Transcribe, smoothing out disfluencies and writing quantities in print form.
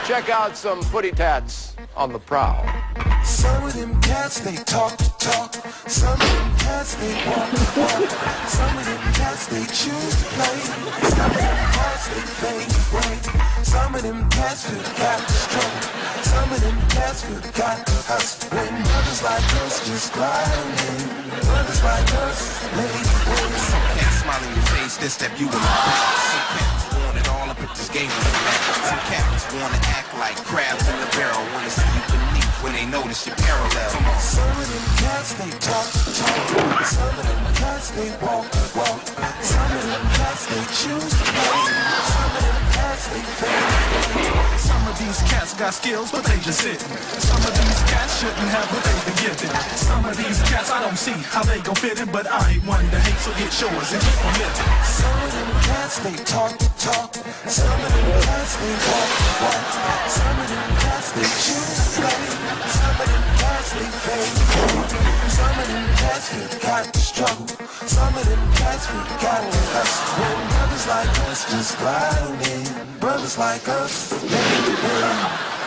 check out some footy tats on the prowl. Some of them cats, they talk the talk. Some of them cats, they walk the walk. Some of them cats, they choose to play. Some of them cats, they fade away. Some of them cats forgot the struggle. Some of them cats forgot the hustle. When brothers like us just grinding, brothers like us made way. Some cats smile in your face, this that you and my back. Some cats want it all up at this game on the back. Some cats wanna act like crabs in the barrel. Wanna see you beneath when they notice you're parallel. Come on. Some of them cats, they talk the talk. Some of them cats, they walk the walk. Some of them cats, they choose to play. Some of them cats, they fade away. Some of these cats got skills, but they just sit. Some of these cats shouldn't have what they've been gifted. Some of these cats, I don't see how they gon' fit in, but I ain't one to hate, so get yours and keep on living. Some of them cats, they talk the talk. Some of them cats, they walk the walk. Some of them cats, they choose to play. Some of them cats, they fade away. Some of them cats forgot the struggle. Some of them cats forgot the hustle. When brothers like us just grinding, brothers like us made it.